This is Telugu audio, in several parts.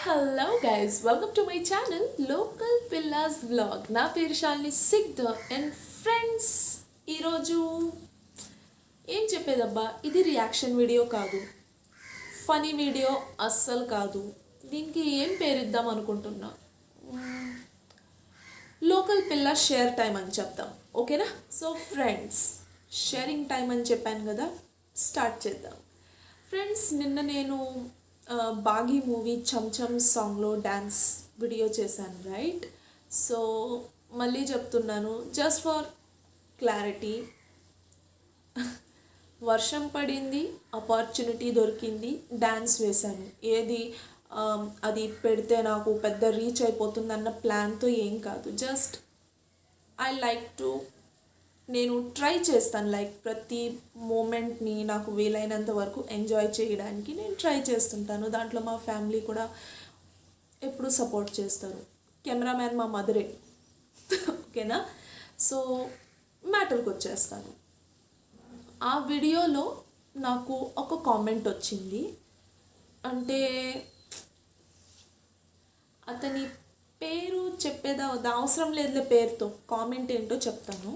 Hello guys, welcome to my channel local Pillas vlog. నా పేరు శాలిని సిగ్ధ అండ్ ఫ్రెండ్స్, ఈరోజు ఏం చెప్పేదబ్బా, ఇది రియాక్షన్ వీడియో కాదు, ఫనీ వీడియో అస్సలు కాదు. దీనికి ఏం పేరిద్దాం అనుకుంటున్నా, లోకల్ పిల్ల షేర్ టైం అని చెప్తాం, ఓకేనా? సో ఫ్రెండ్స్, షేరింగ్ టైం అని చెప్పాను కదా, స్టార్ట్ చేద్దాం. ఫ్రెండ్స్, నిన్న నేను బాగీ మూవీ చంచం సాంగ్లో డ్యాన్స్ వీడియో చేశాను, రైట్? సో మళ్ళీ చెప్తున్నాను, జస్ట్ ఫర్ క్లారిటీ, వర్షం పడింది, ఆపర్చునిటీ దొరికింది, డ్యాన్స్ వేశాను. ఏది అది పెడితే నాకు పెద్ద రీచ్ అయిపోతుంది అన్న ప్లాన్తో ఏం కాదు. జస్ట్ ఐ లైక్ టు, నేను ట్రై చేస్తాను, లైక్ ప్రతి మూమెంట్ని నాకు వీలైనంత వరకు ఎంజాయ్ చేయడానికి నేను ట్రై చేస్తుంటాను. దాంట్లో మా ఫ్యామిలీ కూడా ఎప్పుడు సపోర్ట్ చేస్తారు. కెమెరామ్యాన్ మా మదరే, ఓకేనా? సో మ్యాటర్కి వచ్చేస్తాను. ఆ వీడియోలో నాకు ఒక కామెంట్ వచ్చింది. అంటే అతని పేరు చెప్పేదా అవసరం లేదులే, పేరుతో కామెంట్ ఏంటో చెప్తాను.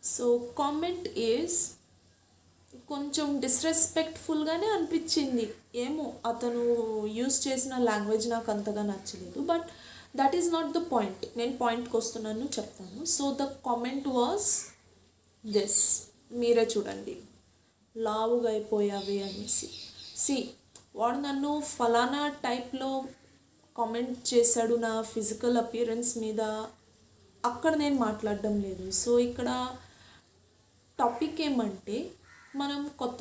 సో కామెంట్ ఈజ్ కొంచెం డిస్రెస్పెక్ట్ఫుల్గానే అనిపించింది. ఏమో, అతను యూజ్ చేసిన లాంగ్వేజ్ నాకు అంతగా నచ్చలేదు, but that is not the point. నేను పాయింట్కి వస్తున్నాను, చెప్తాను. So the comment was this, మీరే చూడండి. లావుగా అయిపోయావి అనేసి. వాడు నన్ను ఫలానా టైప్లో కామెంట్ చేశాడు నా ఫిజికల్ అపియరెన్స్ మీద, అక్కడ నేను మాట్లాడడం లేదు. సో ఇక్కడ టాపిక్ ఏమంటే, మనం కొత్త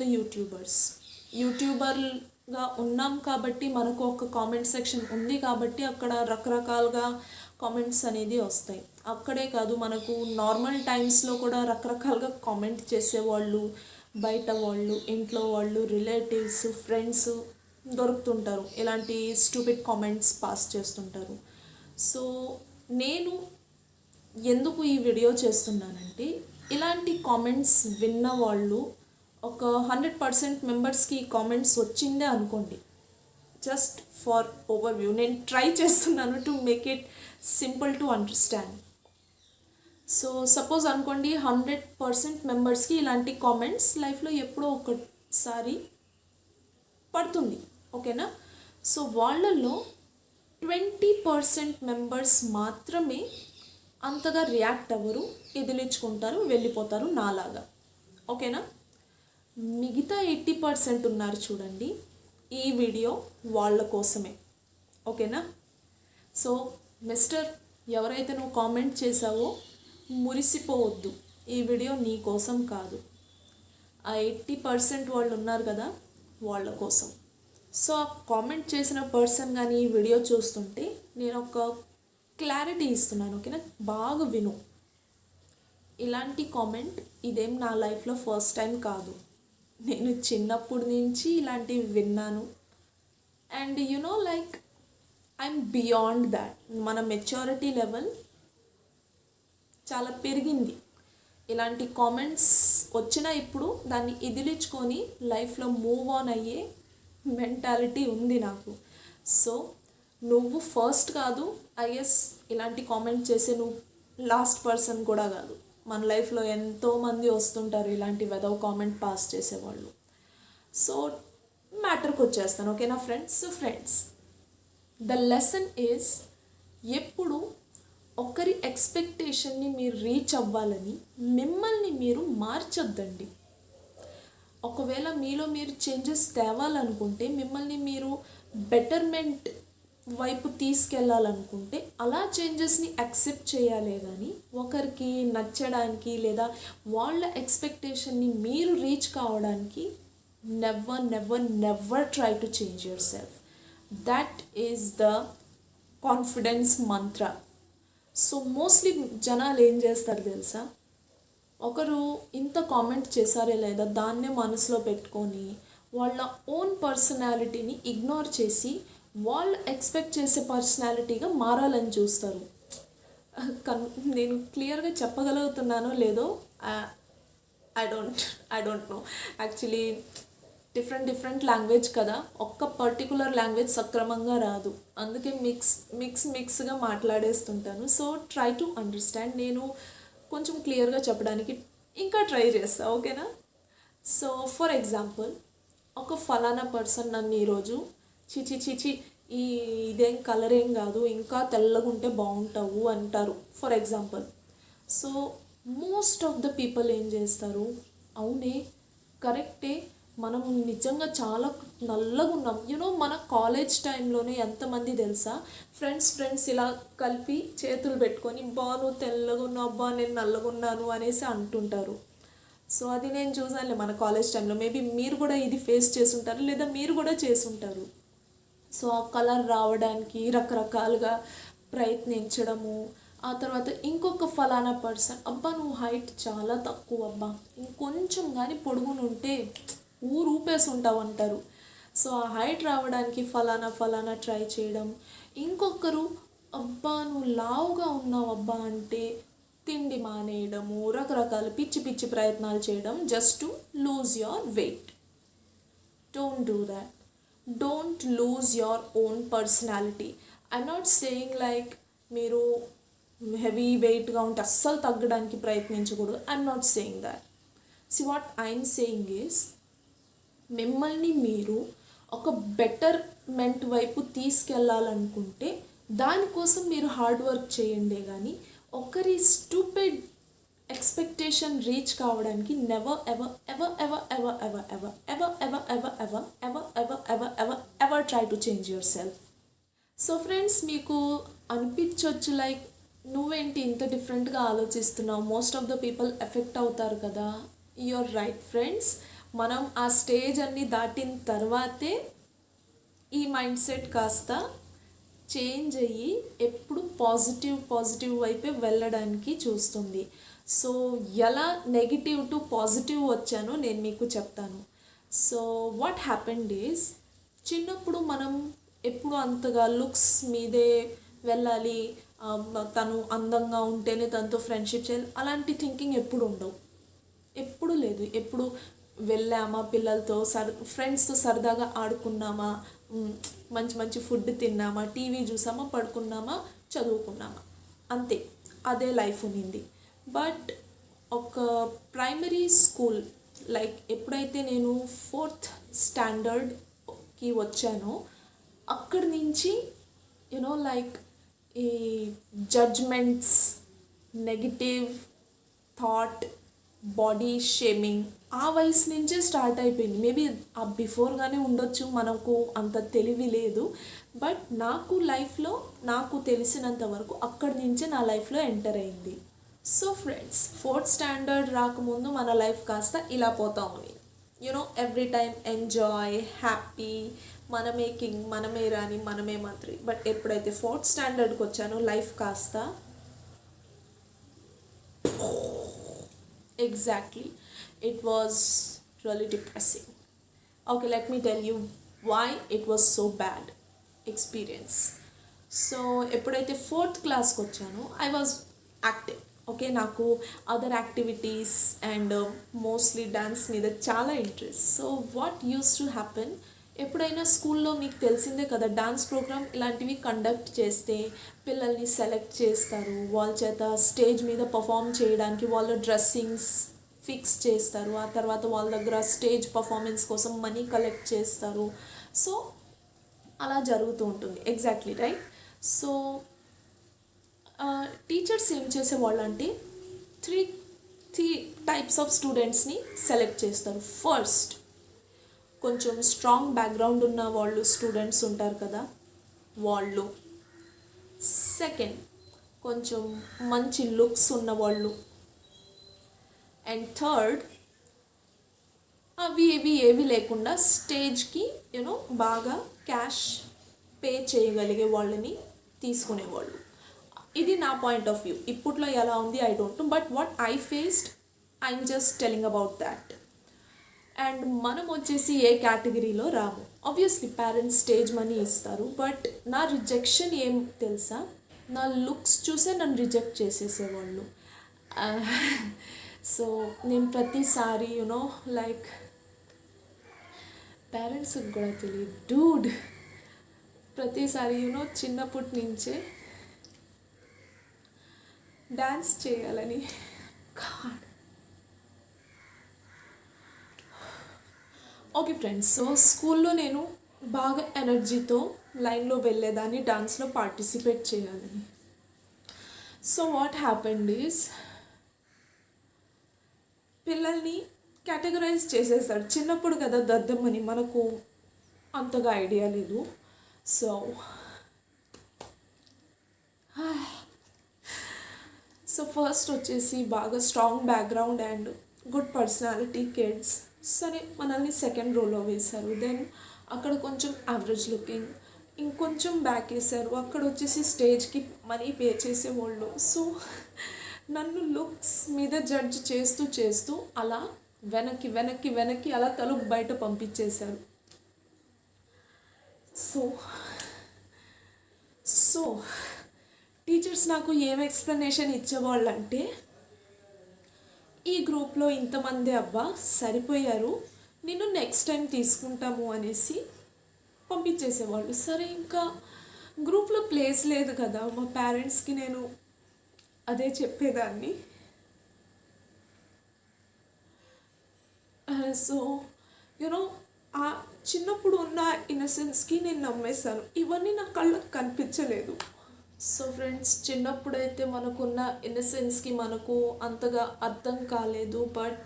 యూట్యూబర్గా ఉన్నాం కాబట్టి, మనకు ఒక కామెంట్ సెక్షన్ ఉంది కాబట్టి అక్కడ రకరకాలుగా కామెంట్స్ అనేది వస్తాయి. అక్కడే కాదు, మనకు నార్మల్ టైమ్స్లో కూడా రకరకాలుగా కామెంట్ చేసేవాళ్ళు, బయట వాళ్ళు, ఇంట్లో వాళ్ళు, రిలేటివ్స్, ఫ్రెండ్స్ దొరుకుతుంటారు. ఇలాంటి స్టూపిడ్ కామెంట్స్ పాస్ చేస్తుంటారు. సో నేను ఎందుకు ఈ వీడియో చేస్తున్నానంటే, ఇలాంటి కామెంట్స్ విన్న వాళ్ళు ఒక 100% మెంబర్స్కి కామెంట్స్ వచ్చిందే అనుకోండి, జస్ట్ ఫర్ ఓవర్వ్యూ నేను ట్రై చేస్తున్నాను to make it simple to understand. So suppose అనుకోండి, 100% మెంబర్స్కి ఇలాంటి కామెంట్స్ లైఫ్లో ఎప్పుడో ఒకసారి పడుతుంది, ఓకేనా? సో వాళ్ళల్లో 20% మెంబర్స్ మాత్రమే అంతగా రియాక్ట్ అవ్వరు, ఎదిలించుకుంటారు, వెళ్ళిపోతారు నాలాగా, ఓకేనా? మిగతా 80% ఉన్నారు చూడండి, ఈ వీడియో వాళ్ళ కోసమే, ఓకేనా? సో మిస్టర్, ఎవరైతే నువ్వు కామెంట్ చేసావో మురిసిపోవద్దు, ఈ వీడియో నీ కోసం కాదు, ఆ 80% వాళ్ళు ఉన్నారు కదా, వాళ్ళ కోసం. సో ఆ కామెంట్ చేసిన పర్సన్ కానీ ఈ వీడియో చూస్తుంటే నేను ఒక క్లారిటీ ఇస్తున్నాను, ఓకేనా? బాగా విను. ఇలాంటి కామెంట్ ఇదేం నా లైఫ్లో ఫస్ట్ టైం కాదు, నేను చిన్నప్పటి నుంచి ఇలాంటివి విన్నాను. And you know, like I'm beyond that. మన మెచ్యూరిటీ లెవెల్ చాలా పెరిగింది. ఇలాంటి కామెంట్స్ వచ్చినా ఇప్పుడు దాన్ని ఇదిలించుకొని లైఫ్లో మూవ్ ఆన్ అయ్యే మెంటాలిటీ ఉంది నాకు. సో నువ్వు ఫస్ట్ కాదు, ఐ గెస్ ఇలాంటి కామెంట్ చేసే నువ్వు లాస్ట్ పర్సన్ కూడా కాదు. మన లైఫ్లో ఎంతోమంది వస్తుంటారు ఇలాంటి వెదవ్ కామెంట్ పాస్ చేసేవాళ్ళు. సో మ్యాటర్కి వచ్చేస్తాను, ఓకేనా friends? So friends, the lesson is, ఎప్పుడు ఒకరి ఎక్స్పెక్టేషన్ని మీరు రీచ్ అవ్వాలని మిమ్మల్ని మీరు మార్చొద్దండి. ఒకవేళ మీలో మీరు చేంజెస్ తేవాలనుకుంటే, మిమ్మల్ని మీరు బెటర్మెంట్ వైపు తీసుకెళ్ళాలనుకుంటే అలా చేంజెస్ని యాక్సెప్ట్ చేయాలే కానీ ఒకరికి నచ్చడానికి లేదా వాళ్ళ ఎక్స్పెక్టేషన్ని మీరు రీచ్ కావడానికి never never never try to change your self. That is the confidence Mantra. So mostly జనాలు ఏం చేస్తారు తెలుసా, ఒకరు ఇంత కామెంట్ చేశారే లేదా దాన్నే మనసులో పెట్టుకొని వాళ్ళ ఓన్ పర్సనాలిటీని ఇగ్నోర్ చేసి వాళ్ళు ఎక్స్పెక్ట్ చేసే పర్సనాలిటీగా మారాలని చూస్తారు. నేను క్లియర్గా చెప్పగలుగుతున్నానో లేదో, I don't know actually. Different different language కదా, ఒక్క పర్టికులర్ లాంగ్వేజ్ సక్రమంగా రాదు, అందుకే మిక్స్గా మాట్లాడేస్తుంటాను. So try to understand. నేను కొంచెం క్లియర్గా చెప్పడానికి ఇంకా ట్రై చేస్తా, ఓకేనా? సో ఫర్ ఎగ్జాంపుల్, ఒక ఫలానా పర్సన్ నన్ను ఈరోజు చిచి చిచి ఈ ఇదేం కలర్ ఏం కాదు, ఇంకా తెల్లగా ఉంటే బాగుంటావు అంటారు, for example. So most of the people ఏం చేస్తారు, అవునే కరెక్టే, మనం నిజంగా చాలా నల్లగా ఉన్నాం. మన కాలేజ్ టైంలోనే ఎంతమంది తెలుసా, ఫ్రెండ్స్ ఇలా కలిపి చేతులు పెట్టుకొని బా నువ్వు తెల్లగా ఉన్నావు, అబ్బా నేను నల్లగా ఉన్నాను అనేసి అంటుంటారు. సో అది నేను చూసానులే మన కాలేజ్ టైంలో. మేబీ మీరు కూడా ఇది ఫేస్ చేసుంటారు, లేదా మీరు కూడా చేసుంటారు. సో ఆ కలర్ రావడానికి రకరకాలుగా ప్రయత్నించడము. ఆ తర్వాత ఇంకొక ఫలానా పర్సన్, అబ్బా నువ్వు హైట్ చాలా తక్కువ, అబ్బా ఇంకొంచెం కానీ పొడుగునుంటే ఊపేసి ఉంటావు అంటారు. సో ఆ హైట్ రావడానికి ఫలానా ట్రై చేయడం. ఇంకొకరు, అబ్బా నువ్వు లావుగా ఉన్నావు అబ్బా అంటే తిండి మానేయడము, రకరకాల పిచ్చి ప్రయత్నాలు చేయడం just to lose your weight. Don't do that. Don't lose your own personality. I'm not saying like మీరు హెవీ వెయిట్గా ఉంటే అస్సలు తగ్గడానికి ప్రయత్నించకూడదు. I'm not saying that. See what I'm saying is, మిమ్మల్ని మీరు ఒక బెటర్మెంట్ వైపు తీసుకెళ్ళాలనుకుంటే దానికోసం మీరు హార్డ్ వర్క్ చేయండి, కానీ ఒకరి స్టూపిడ్ ఎక్స్పెక్టేషన్ రీచ్ కావడానికి never ever ever ever ever ever ever ever ever ever ever ever ever ever ever ever try to change yourself. So friends, మీకు అనిపించవచ్చు లైక్ నువ్వేంటి ఇంత డిఫరెంట్గా ఆలోచిస్తున్నావు, most of the people affect అవుతారు కదా. You're right friends. మనం ఆ స్టేజ్ అన్ని దాటిన తర్వాతే ఈ మైండ్ సెట్ కాస్త చేంజ్ అయ్యి ఎప్పుడు పాజిటివ్ వైపే వెళ్ళడానికి చూస్తుంది. సో ఎలా నెగిటివ్ టు పాజిటివ్ వచ్చానో నేను మీకు చెప్తాను. సో వాట్ హ్యాపెండ్ ఈజ్, చిన్నప్పుడు మనం ఎప్పుడు అంతగా లుక్స్ మీదే వెళ్ళాలి, తను అందంగా ఉంటేనే తనతో ఫ్రెండ్షిప్ చేయాలి, అలాంటి థింకింగ్ ఎప్పుడు ఉండవు, ఎప్పుడు లేదు. ఎప్పుడు వెళ్ళామా పిల్లలతో ఫ్రెండ్స్తో సరదాగా ఆడుకున్నామా, మంచి ఫుడ్ తిన్నామా, టీవీ చూసామా, పడుకున్నామా, చదువుకున్నామా, అంతే. అదే లైఫ్ ఉన్నింది. బట్ ఒక ప్రైమరీ స్కూల్ లైక్ ఎప్పుడైతే నేను 4th స్టాండర్డ్కి వచ్చానో అక్కడి నుంచి లైక్ ఈ judgements, negative thought, body shaming ఆ వయసు నుంచే స్టార్ట్ అయిపోయింది. మేబీ ఆ బిఫోర్గానే ఉండొచ్చు, మనకు అంత తెలివి లేదు. బట్ నాకు లైఫ్లో నాకు తెలిసినంత వరకు అక్కడి నుంచే నా లైఫ్లో ఎంటర్ అయింది. సో ఫ్రెండ్స్, 4th స్టాండర్డ్ రాకముందు మన లైఫ్ కాస్త ఇలా పోతా ఉంది. ఎవ్రీ టైమ్ ఎంజాయ్, హ్యాపీ, మనమే కింగ్, మనమే రాణి, మనమే మంత్రి. బట్ ఎప్పుడైతే 4th స్టాండర్డ్కి వచ్చానో లైఫ్ కాస్త exactly, it was really depressing. Okay, let me tell you why it was so bad experience. So ఎప్పుడైతే 4th క్లాస్కి వచ్చానో ఐ వాజ్ యాక్టివ్. ఓకే, నాకు other activities and mostly dance మీద చాలా interest. So what use to happen, ఎప్పుడైనా స్కూల్లో మీకు తెలిసిందే కదా, డాన్స్ ప్రోగ్రామ్ ఇలాంటివి కండక్ట్ చేస్తే పిల్లల్ని సెలెక్ట్ చేస్తారు, వాళ్ళ చేత స్టేజ్ మీద పర్ఫామ్ చేయడానికి వాళ్ళ డ్రెస్సింగ్స్ ఫిక్స్ చేస్తారు. ఆ తర్వాత వాళ్ళ దగ్గర స్టేజ్ పర్ఫార్మెన్స్ కోసం మనీ కలెక్ట్ చేస్తారు. సో అలా జరుగుతూ ఉంటుంది. Exactly right. సో టీచర్స్ ఏం చేసేవాళ్ళు అంటే త్రీ టైప్స్ ఆఫ్ స్టూడెంట్స్ని సెలెక్ట్ చేస్తారు. ఫస్ట్, కొంచెం స్ట్రాంగ్ బ్యాక్గ్రౌండ్ ఉన్న వాళ్ళు స్టూడెంట్స్ ఉంటారు కదా వాళ్ళు. సెకండ్, కొంచెం మంచి లుక్స్ ఉన్నవాళ్ళు. అండ్ థర్డ్, ఏవి లేకుండా స్టేజ్కి బాగా క్యాష్ పే చేయగలిగే వాళ్ళని తీసుకునేవాళ్ళు. ఇది నా పాయింట్ ఆఫ్ వ్యూ. ఇప్పట్లో ఎలా ఉంది I don't no, but what I faced, I'm just telling about that. And మనం వచ్చేసి ఏ కేటగిరీలో రాము. ఆబ్వియస్లీ పేరెంట్స్ స్టేజ్ మనీ ఇస్తారు, బట్ నా రిజెక్షన్ ఏం తెలుసా, నా లుక్స్ చూసే నన్ను రిజెక్ట్ చేసేసేవాళ్ళు. సో నేను ప్రతిసారి లైక్ పేరెంట్స్కి కూడా తెలియదు డూడ్. ప్రతిసారి చిన్నప్పటి నుంచే డ్యాన్స్ చేయాలని. గాడ్. ఓకే ఫ్రెండ్స్, సో స్కూల్లో నేను బాగా ఎనర్జీతో లైన్లో వెళ్ళేదాన్ని డాన్స్లో పార్టిసిపేట్ చేయాలని. సో వాట్ హ్యాపెండ్ ఈస్ పిల్లల్ని కేటగరైజ్ చేసేసాడు. చిన్నప్పుడు కదా దద్దమ్మని, మనకు అంతగా ఐడియా లేదు. సో ఫస్ట్ వచ్చేసి బాగా strong background and good personality kids, సరే మనల్ని సెకండ్ రోలో వేశారు. దెన్ అక్కడ కొంచెం యావరేజ్ లుకింగ్, ఇంకొంచెం బ్యాక్ వేశారు. అక్కడ వచ్చేసి స్టేజ్కి మనీ పే చేసేవాళ్ళు. సో నన్ను లుక్స్ మీద జడ్జ్ చేస్తూ చేస్తూ అలా వెనక్కి వెనక్కి వెనక్కి అలా తలుపు బయట పంపించేశారు. సో టీచర్స్ నాకు ఏం ఎక్స్ప్లెనేషన్ ఇచ్చేవాళ్ళు అంటే, ఈ గ్రూప్లో ఇంతమంది అబ్బా సరిపోయారు, నిన్ను నెక్స్ట్ టైం తీసుకుంటాము అనేసి పంపించేసేవాళ్ళు. సరే ఇంకా గ్రూప్లో ప్లేస్ లేదు కదా, మా పేరెంట్స్కి నేను అదే చెప్పేదాన్ని. సో ఆ చిన్నప్పుడు ఉన్న ఇన్నసెన్స్కి నేను నమ్మేశాను. ఇవన్నీ నా కళ్ళకు కనిపించలేదు. సో ఫ్రెండ్స్, చిన్నప్పుడైతే మనకున్న ఇన్నసెన్స్కి మనకు అంతగా అర్థం కాలేదు. బట్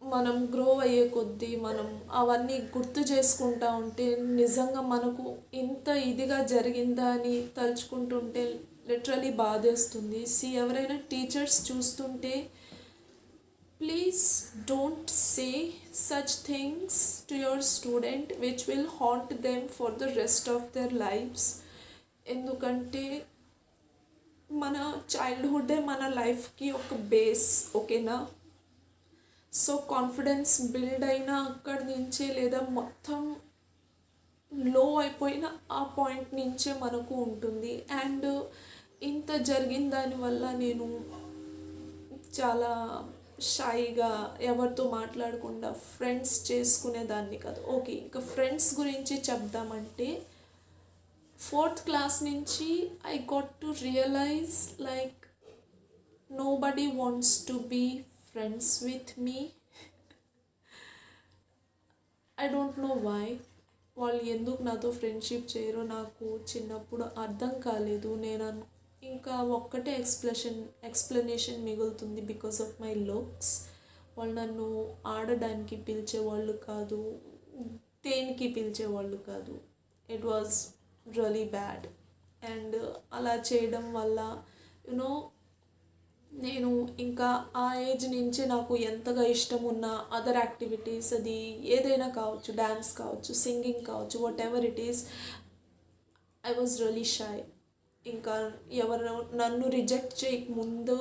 మనం గ్రో అయ్యే కొద్దీ మనం అవన్నీ గుర్తు చేసుకుంటా ఉంటే నిజంగా మనకు ఇంత ఇదిగా జరిగిందా అని తలుచుకుంటుంటే లిటరలీ బాధేస్తుంది. ఎవరైనా టీచర్స్ చూస్తుంటే please don't say such things to your student which will haunt them for the rest of their lifes. ఎందుకంటే మన చైల్డ్హుడ్డే మన లైఫ్కి ఒక బేస్, ఓకేనా? సో కాన్ఫిడెన్స్ బిల్డ్ అయినా అక్కడి నుంచే, లేదా మొత్తం లో అయిపోయిన ఆ పాయింట్ నుంచే మనకు ఉంటుంది. అండ్ ఇంత జరిగిన దానివల్ల నేను చాలా షైగా ఎవరితో మాట్లాడకుండా ఫ్రెండ్స్ చేసుకునేదాన్ని కాదు. ఓకే, ఇంకా ఫ్రెండ్స్ గురించి చెప్దామంటే 4th క్లాస్ నుంచి I got to realise like nobody wants to be friends with me. I don't know why. వాళ్ళు ఎందుకు నాతో ఫ్రెండ్షిప్ చేయరో నాకు చిన్నప్పుడు అర్థం కాలేదు. నేను ఇంకా ఒక్కటే ఎక్స్ప్లెనేషన్ మిగులుతుంది, బికాస్ ఆఫ్ మై లుక్స్. వాళ్ళు నన్ను ఆడడానికి పిలిచేవాళ్ళు కాదు, దేనికి పిలిచేవాళ్ళు కాదు. It was really bad. And అలా చేయడం వల్ల నేను ఇంకా ఆ ఏజ్ నుంచి నాకు ఎంతగా ఇష్టం ఉన్న అదర్ యాక్టివిటీస్, అది ఏదైనా కావచ్చు, డ్యాన్స్ కావచ్చు, సింగింగ్ కావచ్చు, what ever it is, I was really shy. ఇంకా ఎవరు నన్ను రిజెక్ట్ చేయకముందు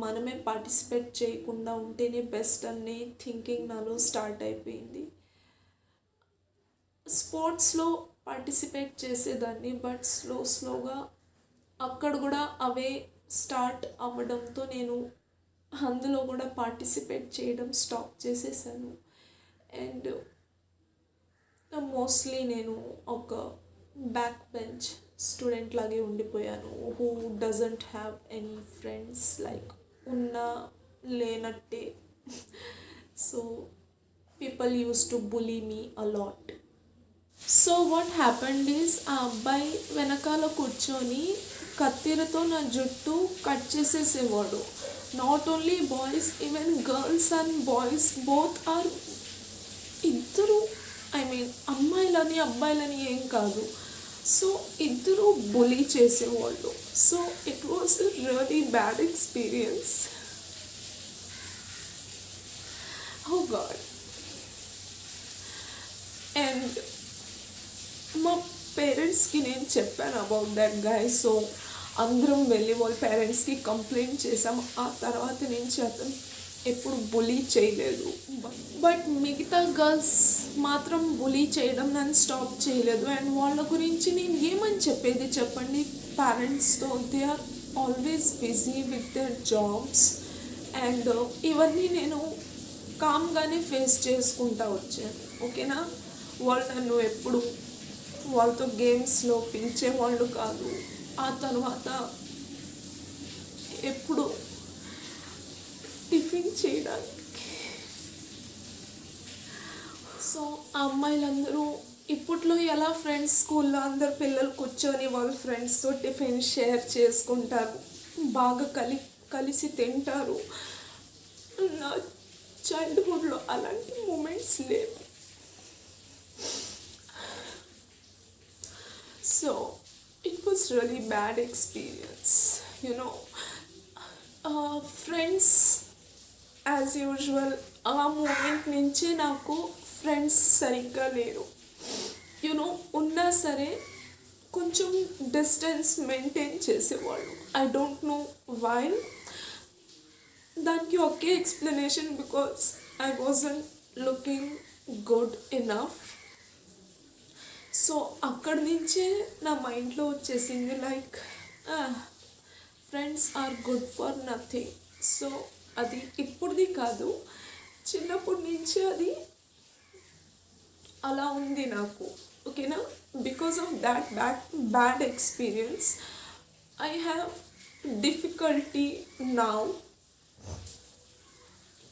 మనమే పార్టిసిపేట్ చేయకుండా ఉంటేనే బెస్ట్ అనే థింకింగ్ నాలో స్టార్ట్ అయిపోయింది. స్పోర్ట్స్లో పార్టిసిపేట్ చేసేదాన్ని, బట్ స్లోగా అక్కడ కూడా అవే స్టార్ట్ అవ్వడంతో నేను అందులో కూడా పార్టిసిపేట్ చేయడం స్టాప్ చేసేసాను. అండ్ మోస్ట్లీ నేను ఒక బ్యాక్ బెంచ్ స్టూడెంట్ లాగే ఉండిపోయాను, who doesn't have any friends, like ఉన్నా లేనట్టే. So people used to bully me a lot. So what happened is, ఆ అబ్బాయి వెనకాల కూర్చొని కత్తిరతో నా జుట్టు కట్ చేసేసేవాడు. Not only boys, even girls and boys both are, ఇద్దరు, ఐ మీన్ అమ్మాయిలని అబ్బాయిలని ఏం కాదు. సో ఇద్దరు బులీ చేసేవాళ్ళు. So it was a really bad experience. Oh god. And మా పేరెంట్స్కి నేను చెప్పాను అబౌట్ దట్ గాయ్. సో అందరం వెళ్ళి వాళ్ళ పేరెంట్స్కి కంప్లైంట్ చేసాం. ఆ తర్వాత నుంచి అతను ఎప్పుడు బులీ చేయలేదు. బట్ మిగతా గర్ల్స్ మాత్రం బులీ చేయడం నన్ను స్టాప్ చేయలేదు. అండ్ వాళ్ళ గురించి నేను ఏమని చెప్పేది చెప్పండి పేరెంట్స్తో? They are always busy with their jobs. And ఇవన్నీ నేను కామ్గానే ఫేస్ చేసుకుంటూ వచ్చాను, ఓకేనా? వాళ్ళు నన్ను ఎప్పుడు వాళ్ళతో గేమ్స్లో పిలిచేవాళ్ళు కాదు. ఆ తర్వాత ఎప్పుడు టిఫిన్ చేయడానికి. సో ఆ అమ్మాయిలందరూ ఇప్పట్లో ఎలా ఫ్రెండ్స్ స్కూల్లో అందరు పిల్లలు కూర్చొని వాళ్ళ ఫ్రెండ్స్తో టిఫిన్ షేర్ చేసుకుంటారు, బాగా కలిసి తింటారు. నా చైల్డ్హుడ్లో అలాంటి మూమెంట్స్ లేవు. So it was really bad experience, friends as usual. ఆ మూమెంట్ నుంచి నాకు ఫ్రెండ్స్ సరిగ్గా లేరు. ఉన్నా సరే కొంచెం డిస్టెన్స్ మెయింటైన్ చేసేవాళ్ళు. I don't know why. దానికి ఒకే explanation, because I wasn't looking good enough. So అక్కడి నుంచే నా మైండ్లో వచ్చేసింది like friends are good for nothing. So అది ఇప్పుడుది కాదు, చిన్నప్పటి నుంచి అది అలా ఉంది నాకు. ఓకేనా? Because of that bad experience I have difficulty now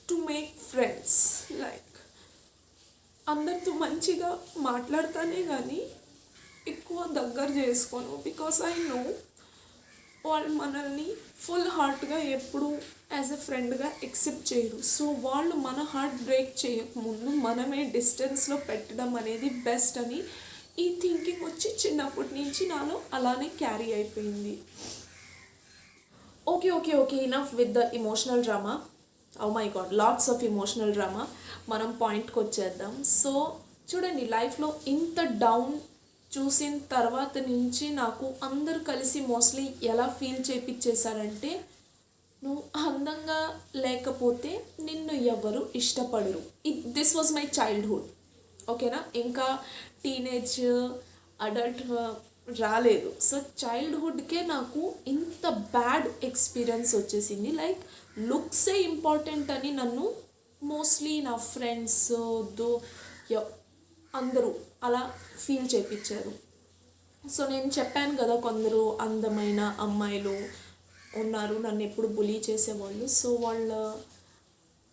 to make friends. Like అందరితో మంచిగా మాట్లాడతానే కానీ ఎక్కువ దగ్గర చేసుకోను. బికాస్ ఐ నో వాళ్ళు మనల్ని ఫుల్ హార్ట్గా ఎప్పుడు యాజ్ ఎ ఫ్రెండ్గా యాక్సెప్ట్ చేయరు. సో వాళ్ళు మన హార్ట్ బ్రేక్ చేయకముందు మనమే డిస్టెన్స్లో పెట్టడం అనేది బెస్ట్ అని ఈ థింకింగ్ వచ్చి చిన్నప్పటి నుంచి నాలో అలానే క్యారీ అయిపోయింది. Okay enough with the emotional drama. Oh my God, lots of emotional drama. మనం పాయింట్కి వచ్చేద్దాం. సో చూడండి, లైఫ్లో ఇంత డౌన్ చూసిన తర్వాత నుంచి నాకు అందరు కలిసి మోస్ట్లీ ఎలా ఫీల్ చేయించేశారంటే, నువ్వు అందంగా లేకపోతే నిన్ను ఎవరు ఇష్టపడరు. This was my childhood. ఓకేనా? ఇంకా టీనేజ్ అడల్ట్ రాలేదు. సో చైల్డ్హుడ్కే నాకు ఇంత బ్యాడ్ ఎక్స్పీరియన్స్ వచ్చేసింది. లైక్ లుక్సే ఇంపార్టెంట్ అని నన్ను మోస్ట్లీ నా ఫ్రెండ్స్ అందరూ అలా ఫీల్ చేయించారు. సో నేను చెప్పాను కదా, కొందరు అందమైన అమ్మాయిలు ఉన్నారు నన్ను ఎప్పుడు బులీ చేసేవాళ్ళు. సో వాళ్ళ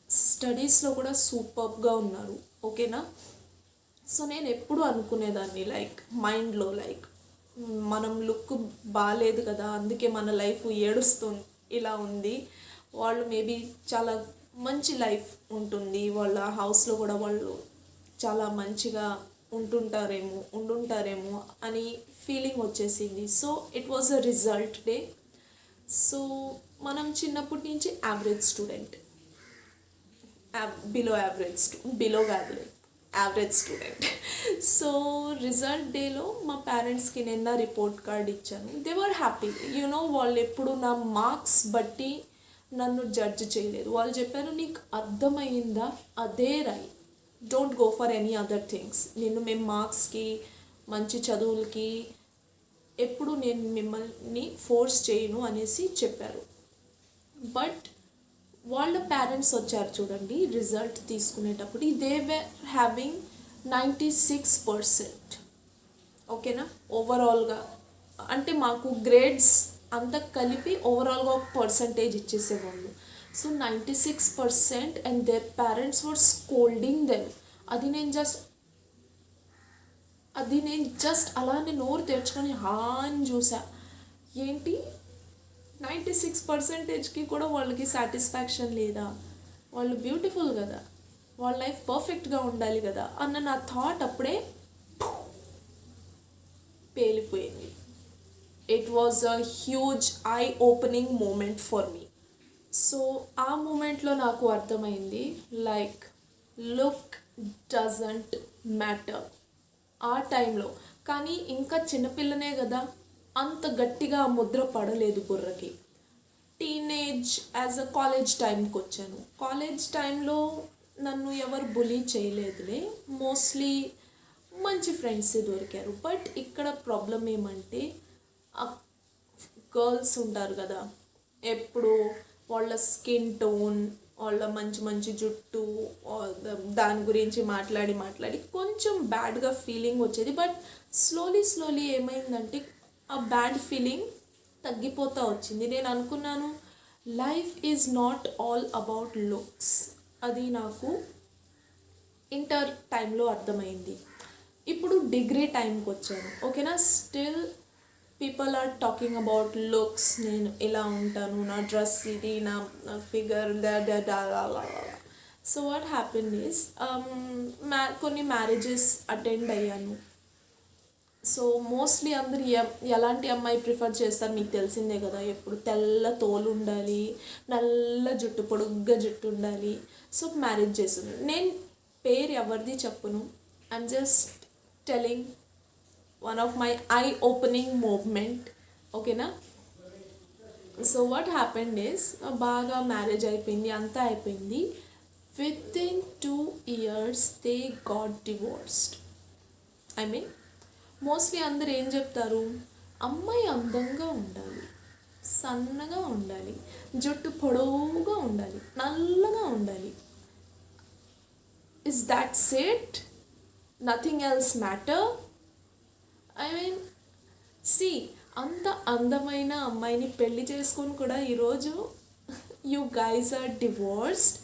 స్టడీస్లో కూడా సూపర్గా ఉన్నారు. ఓకేనా? సో నేను ఎప్పుడు అనుకునేదాన్ని లైక్ మైండ్లో లైక్ మనం లుక్ బాగాలేదు కదా, అందుకే మన లైఫ్ ఏడుస్తుంది ఇలా ఉంది. వాళ్ళు మేబీ చాలా మంచి లైఫ్ ఉంటుంది, వాళ్ళ హౌస్లో కూడా వాళ్ళు చాలా మంచిగా ఉండుంటారేమో అని ఫీలింగ్ వచ్చేసింది. So it was a result day. So మనం చిన్నప్పటి నుంచి యావరేజ్ స్టూడెంట్, బిలో కాదు యావరేజ్ స్టూడెంట్. సో రిజల్ట్ డేలో మా పేరెంట్స్కి నేను రిపోర్ట్ కార్డ్ ఇచ్చాను. They were happy. వాళ్ళు ఎప్పుడు నా మార్క్స్ బట్టి నన్ను జడ్జ్ చేయలేదు. వాళ్ళు చెప్పారు, నీకు అర్థమైందా, అదే right, don't go for any other things. మేము మార్క్స్కి మంచి చదువులకి ఎప్పుడు నేను మిమ్మల్ని ఫోర్స్ చేయను అనేసి చెప్పారు. బట్ వాళ్ళ పేరెంట్స్ వచ్చారు చూడండి రిజల్ట్ తీసుకునేటప్పుడు, దే వేర్ హ్యావింగ్ 96%. ఓకేనా? ఓవరాల్గా అంటే మాకు గ్రేడ్స్ అంతా కలిపి ఓవరాల్గా ఒక పర్సంటేజ్ ఇచ్చేసేవాళ్ళు. So 96% and their parents were scolding them. అది నేను జస్ట్ అలానే నోరు తెచ్చుకొని అని చూసా. ఏంటి 96%కి కూడా వాళ్ళకి సాటిస్ఫాక్షన్ లేదా? వాళ్ళు బ్యూటిఫుల్ కదా, వాళ్ళ లైఫ్ పర్ఫెక్ట్గా ఉండాలి కదా అన్న నా థాట్ అప్పుడే పేలిపోయింది. It was a huge eye opening moment for me. So ఆ మూమెంట్లో నాకు అర్థమైంది లైక్ లుక్ డజంట్ మ్యాటర్ ఆ టైంలో. కానీ ఇంకా చిన్నపిల్లనే కదా, అంత గట్టిగా ముద్ర పడలేదు బుర్రకి. టీనేజ్ యాజ్ అ కాలేజ్ టైంకి వచ్చాను. కాలేజ్ టైంలో నన్ను ఎవరు బులీ చేయలేదులే, మోస్ట్లీ మంచి ఫ్రెండ్స్ దొరికారు. బట్ ఇక్కడ ప్రాబ్లం ఏమంటే గర్ల్స్ ఉంటారు కదా, ఎప్పుడు వాళ్ళ స్కిన్ టోన్, వాళ్ళ మంచి మంచి జుట్టు దాని గురించి మాట్లాడి కొంచెం బ్యాడ్గా ఫీలింగ్ వచ్చేది. బట్ స్లోలీ ఏమైందంటే ఆ బ్యాడ్ ఫీలింగ్ తగ్గిపోతూ వచ్చింది. నేను అనుకున్నాను life is not all about looks. అది నాకు ఇంటర్ టైంలో అర్థమైంది. ఇప్పుడు డిగ్రీ టైంకి వచ్చాను, ఓకేనా. Still people are talking about looks, నేను ఇలా ఉంటాను, నా డ్రెస్ ఇది, నా figure so what happen is కొన్ని మ్యారేజెస్ అటెండ్ అయ్యాను. సో మోస్ట్లీ అందరు ఎలాంటి అమ్మాయి ప్రిఫర్ చేస్తారు మీకు తెలిసిందే కదా. ఎప్పుడు తెల్ల తోలు ఉండాలి, నల్ల జుట్టు, పొడుగ్గా జుట్టు ఉండాలి. సో మ్యారేజ్ చేస్తుంది. నేను పేరు ఎవరిది చెప్పను, I'm just telling one of my eye opening movement, ఓకేనా. సో వాట్ హ్యాపెండ్ ఈస్ బాగా మ్యారేజ్ అయిపోయింది, అంతా అయిపోయింది. Within 2 years they got divorced. I mean mostly అందరు ఏం చెప్తారు, అమ్మాయి అందంగా ఉండాలి, సన్నగా ఉండాలి, జుట్టు పొడవుగా ఉండాలి, నల్లగా ఉండాలి. Is that's it? Nothing else matter? I mean see, అంత అందమైన అమ్మాయిని పెళ్లి చేసుకొని కూడా ఈరోజు you guys are divorced.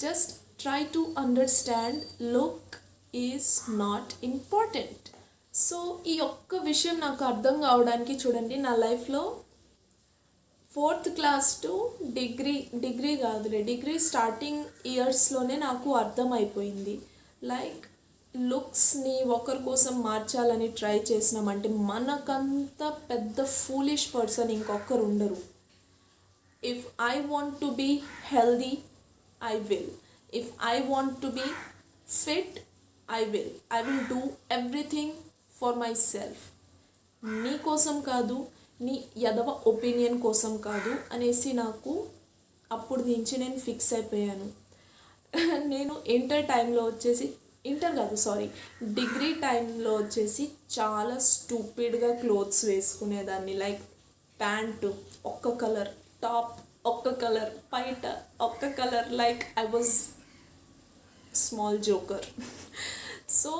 Just try to understand, look is not important. So ఈ ఒక్క విషయం నాకు అర్థం కావడానికి చూడండి, నా లైఫ్లో 4th క్లాస్ టు డిగ్రీ కాదులే, డిగ్రీ స్టార్టింగ్ ఇయర్స్లోనే నాకు అర్థమైపోయింది. లైక్ లుక్స్ని ఒకరి కోసం మార్చాలని ట్రై చేసినామంటే మనకంత పెద్ద ఫూలిష్ పర్సన్ ఇంకొకరు ఉండరు. If I want to be healthy, I will. If I want to be fit, I will do everything for myself. నీ కోసం కాదు, నీ యదవ ఒపీనియన్ కోసం కాదు అనేసి నాకు అప్పుడు నుంచి నేను ఫిక్స్ అయిపోయాను. నేను డిగ్రీ టైంలో వచ్చేసి చాలా స్టూపిడ్గా క్లోత్స్ వేసుకునేదాన్ని. లైక్ ప్యాంటు ఒక్క కలర్, టాప్ ఒక్క కలర్, పైట ఒక్క colour, like I was small joker. So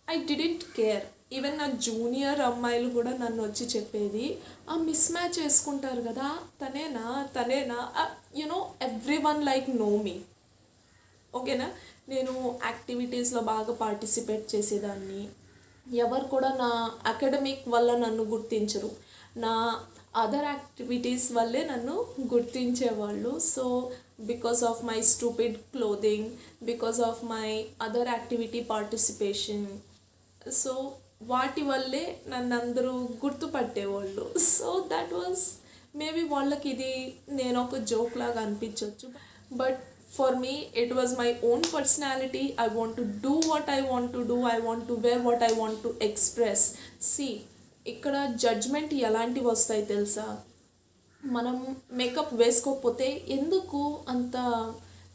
I didn't care. Even నా జూనియర్ అమ్మాయిలు కూడా నన్ను వచ్చి చెప్పేది, ఆ మిస్ మ్యాచ్ వేసుకుంటారు కదా, తనేనా you know everyone like know me, ఓకేనా. నేను యాక్టివిటీస్లో బాగా పార్టిసిపేట్ చేసేదాన్ని. ఎవరు కూడా నా అకాడమిక్ వల్ల నన్ను గుర్తించరు, నా అదర్ యాక్టివిటీస్ వల్లే నన్ను గుర్తించేవాళ్ళు. So because of my stupid clothing, because of my other activity participation, so వాటి వల్లే నన్ను అందరూ గుర్తుపట్టేవాళ్ళు. సో దట్ వాజ్ మేబీ వాళ్ళకి ఇది నేను ఒక జోక్ లాగా అనిపించవచ్చు, but for me it was my own personality. I want to do what I want to do, I want to wear what I want to express. See, ఇక్కడ జడ్జ్మెంట్ ఎలాంటివి వస్తాయి తెలుసా. మనం మేకప్ వేసుకోకపోతే ఎందుకు అంత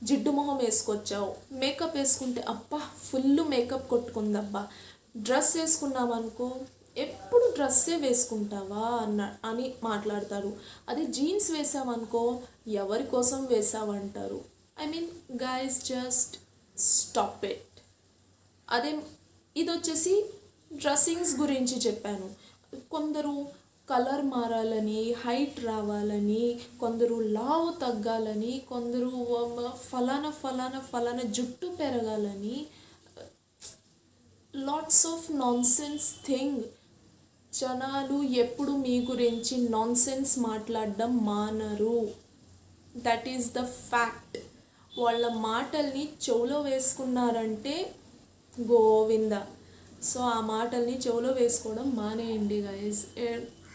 జిడ్డు మొహం వేసుకొచ్చావు, మేకప్ వేసుకుంటే అబ్బా ఫుల్ మేకప్ కొట్టుకుందబ్బా, డ్రెస్ వేసుకున్నామనుకో ఎప్పుడు డ్రెస్సే వేసుకుంటావా అని మాట్లాడతారు. అదే జీన్స్ వేసామనుకో ఎవరి కోసం వేసావంటారు. I mean guys, just stop it. అదే ఇది వచ్చేసి డ్రెస్సింగ్స్ గురించి చెప్పాను. కొందరు కలర్ మారాలని, హైట్ రావాలని, కొందరు లావు తగ్గాలని, కొందరు ఫలానా జుట్టు పెరగాలని, లాట్స్ ఆఫ్ నాన్సెన్స్ థింగ్. జనాలు ఎప్పుడు మీ గురించి నాన్సెన్స్ మాట్లాడడం మానరు. That is the fact. వాళ్ళ మాటల్ని చెవులో వేసుకున్నారంటే గోవింద. సో ఆ మాటల్ని చెవులో వేసుకోవడం మానేయండి గైస్.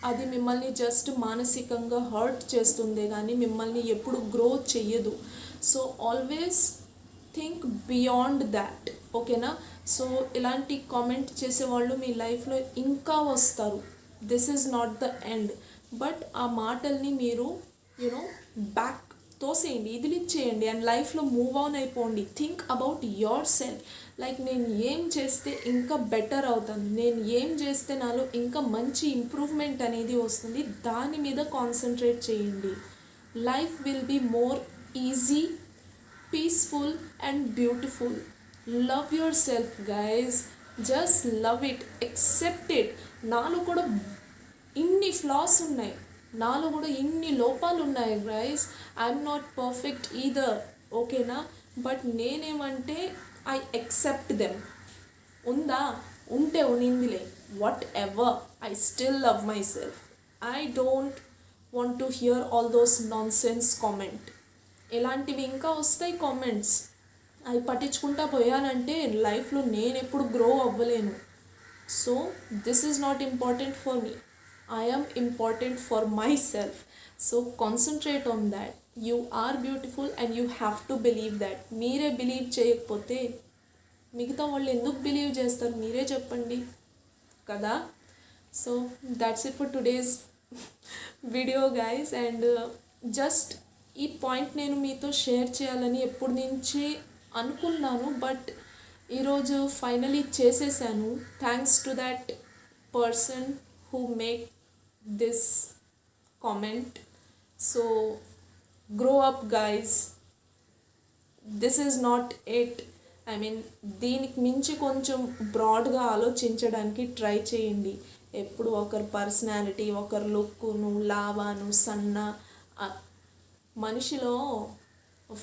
అది మిమ్మల్ని జస్ట్ మానసికంగా హర్ట్ చేస్తుందే కానీ మిమ్మల్ని ఎప్పుడు గ్రో చెయ్యదు. So always think beyond that, ఓకేనా. సో ఇలాంటి కామెంట్ చేసేవాళ్ళు మీ లైఫ్లో ఇంకా వస్తారు. This is not the end. But ఆ మాటల్ని మీరు బ్యాక్ తోసేయండి, ఇదిలిచ్చేయండి అండ్ లైఫ్లో మూవ్ ఆన్ అయిపోండి. Think about your self. Like నేను ఏం చేస్తే ఇంకా బెటర్ అవుతాను, నేను ఏం చేస్తే నాలో ఇంకా మంచి ఇంప్రూవ్మెంట్ అనేది వస్తుంది, దాని మీద కాన్సన్ట్రేట్ చేయండి. Life will be more easy, peaceful and beautiful. Love yourself guys, just love it, accept it. నాలో కూడా ఇన్ని ఫ్లాస్ ఉన్నాయి, నాలో కూడా ఇన్ని లోపాలు ఉన్నాయి guys. I'm not perfect either, ఓకేనా? బట్ నేనేమంటే ఐ accept దెమ్. ఉందా, ఉంటే ఉనిందిలే, whatever, I still love myself. I don't want to hear all those nonsense comment. ఇలాంటివి ఇంకా వస్తాయి కామెంట్స్, అవి పట్టించుకుంటా పోయానంటే లైఫ్లో నేను ఎప్పుడు గ్రో అవ్వలేను. So this is not important for me, I am important for myself. So concentrate on that. You are beautiful and you have to believe that. మీరే బిలీవ్ చేయకపోతే మిగతా వాళ్ళు ఎందుకు బిలీవ్ చేస్తారు, మీరే చెప్పండి కదా. So that's it for today's video guys. And just ఈ పాయింట్ నేను మీతో షేర్ చేయాలని ఎప్పటి నుంచి అనుకున్నాను, బట్ ఈరోజు ఫైనలీ చేసేసాను. Thanks to that person who make this comment. So grow up guys, this is not it. I mean దీనికి మించి కొంచెం బ్రాడ్గా ఆలోచించడానికి ట్రై చేయండి. ఎప్పుడు ఒకరి పర్సనాలిటీ, ఒకరి లుక్, నువ్వు లావా, నువ్వు సన్న, మనిషిలో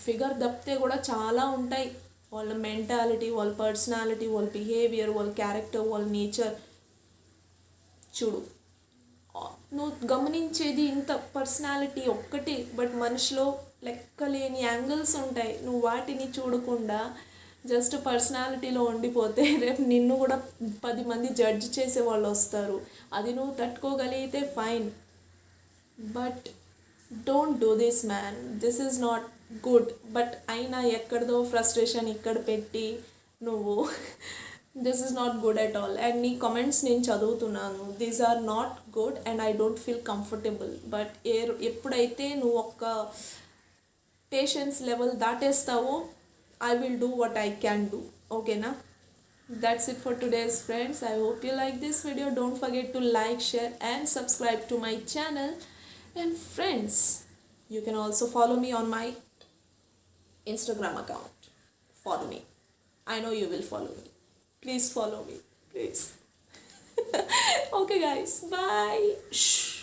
ఫిగర్ తప్పితే కూడా చాలా ఉంటాయి. వాళ్ళ మెంటాలిటీ, వాళ్ళ పర్సనాలిటీ, వాళ్ళ బిహేవియర్, వాళ్ళ క్యారెక్టర్, వాళ్ళ నేచర్ చూడు. నువ్వు గమనించేది ఇంత పర్సనాలిటీ ఒక్కటి, బట్ మనిషిలో లెక్కలేని యాంగిల్స్ ఉంటాయి. నువ్వు వాటిని చూడకుండా జస్ట్ పర్సనాలిటీలో ఉండిపోతే రేపు నిన్ను కూడా 10 మంది జడ్జ్ చేసే వాళ్ళు వస్తారు. అది నువ్వు తట్టుకోగలిగితే fine, but don't do this man, this is not good. But అయినా ఎక్కడదో ఫ్రస్ట్రేషన్ ఇక్కడ పెట్టి నువ్వు this is not good at all. And నీ కామెంట్స్ నేను చదువుతున్నాను, these are not good and I don't feel comfortable. But ఎప్పుడైతే నువ్వు ఒక పేషెన్స్ లెవెల్ దాటేస్తావో I will do what I can do, ఓకేనా? That's it for today's friends. I hope you like this video. Don't forget to like, share and subscribe to my channel. And friends, you can also follow me on my Instagram account. Follow me. I know you will follow me. Please follow me, please. Okay guys, bye. Shh.